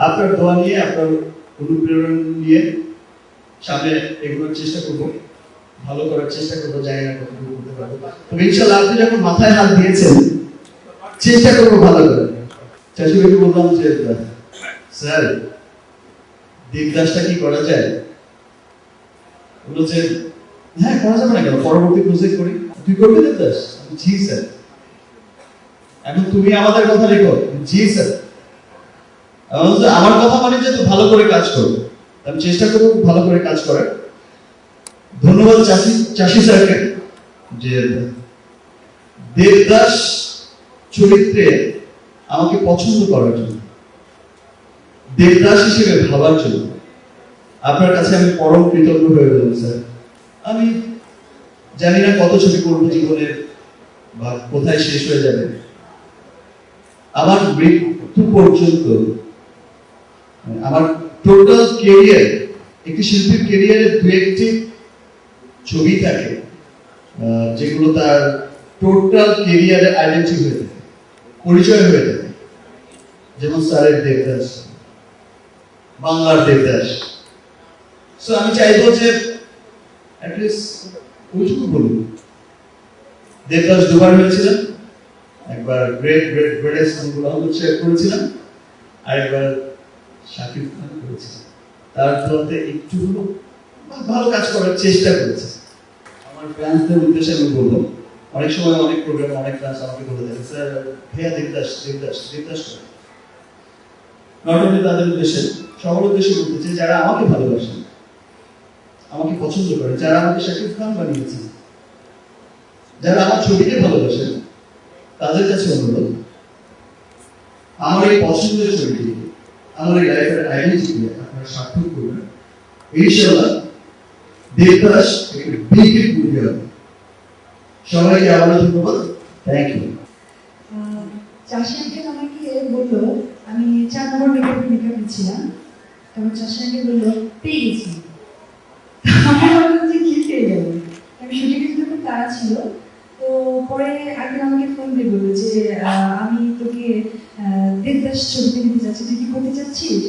আপনার দোয়া নিয়ে, আপনার অনুপ্রেরণা নিয়ে সামনে এগোনোর চেষ্টা করবো, ভালো করার চেষ্টা করবো, জানি না কতটুকু করতে পারবো। তবে ইনশাআল্লাহ আপনি যখন মাথায় হাত দিয়েছেন, চেষ্টা করবো ভালো করে। চাষিবাইকে বললাম যে স্যার দেবদাসটা কি করা যায়? বললো যে হ্যাঁ করা যাবে না কেন, পরবর্তী প্রজেক্ট করি। তুই করবি দেবদাস? জি স্যার। এখন তুমি আমাদের কথা রেখো। জি স্যার। আমার কথা মানে যে তুই ভালো করে কাজ করো, আমি চেষ্টা করবো ভালো করে কাজ করার। ধন্যবাদ চাষি স্যারকে যে দেবদাস চরিত্রে আমাকে পছন্দ করার জন্য, দেবদাস হিসেবে ভাবার জন্য। আপনার কাছে আমি পরম কৃতজ্ঞ হয়ে গেলাম স্যার। আমি জানি না কত ছবি করবো জীবনের বা কোথায় শেষ হয়ে যাবে। আমার মৃত্যু পর্যন্ত, আমার টোটাল কেরিয়ার, একটি শিল্পীর কেরিয়ারে দু একটি ছবি থাকে যেগুলো তার টোটাল কেরিয়ারের আইডেন্টি হয়ে থাকে, পরিচয় হয়ে থাকে। যেমন স্যারের দেবদাস, বাংলার দেবদাস। সো আমি চাইবো যে অ্যাটলিস্ট ওইটুকু বলুন। দেবদাস দুবার হয়েছিলেন, একবার গ্রেট গ্রেট গ্রেটেস্ট করেছিলাম, আরেকবার শাকিব খান করেছিলেন। তার তুলনাতে একটু হলো ভালো কাজ করার চেষ্টা করেছে। আমার ফ্যান্সদের উদ্দেশ্যে আমি বলবো, অনেক সময় অনেক প্রোগ্রামে অনেক ফ্যান্স আমাকে বলে দেয় স্যার ভাইয়া দেবদাস দেবদাস দেবদাস করে। নট অনলি তাদের উদ্দেশ্যে, সবার উদ্দেশ্যে বলতে চাই যারা আমাকে ভালোবাসেন, আমাকে পছন্দ করে, যারা আমাকে শাকিব খান বানিয়েছেন, যারা আমার ছবিকে ভালোবাসেন, তাদের কাছে অনুরোধ, আমার এই পছন্দের ছবিটি, আমার এই লাইফের আইডেন্টিটি আপনারা সার্থক করবেন। ইনশাআল্লাহ দেবদাস একটি বিগ হিট মুভি হবে। সবাইকে আবার ধন্যবাদ। Thank you. চাষি আঙ্কেল আমাকে বললো, আমি 4 নম্বর মেকআপ নিচ্ছিলাম, তখন চাষি আঙ্কেল বললো পেয়ে গেছি। আমি ভাবলাম যে কি পেয়ে গেল, আমি শুটিংয়ের জন্য খুব তাড়া ছিল। তো পরে আঙ্কেল আমাকে ফোন দিয়ে বললো যে আমি তোকে দেবদাস ছবিতে নিতে চাচ্ছি, তুই কি করতে চাচ্ছিস?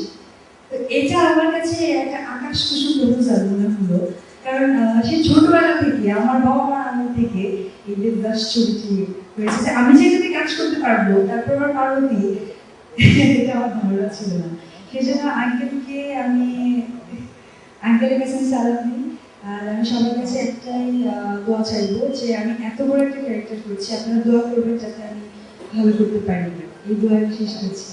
তো এটা আমার কাছে একটা আকাশ কুসুম প্রপোজাল মনে হলো, কারণ সেই ছোটবেলা থেকে আমার বাবা মার আমল থেকে এই দেবদাস ছবিটি হয়েছে যে আমি যেটাতে কাজ করতে পারবো, তারপর আমার পার্বতী, এটা আমার ধারণা ছিল না। সেজন্য আঙ্কেলকে আমি আঙ্কেলের কাছে সালাম দিই। আর আমি সবার কাছে একটাই দোয়া চাইবো যে আমি এত বড় একটা ক্যারেক্টার করছি, আপনারা দোয়া করবেন যাতে আমি ভালো করতে পারি। এই দোয়া আমি শেষ করছি।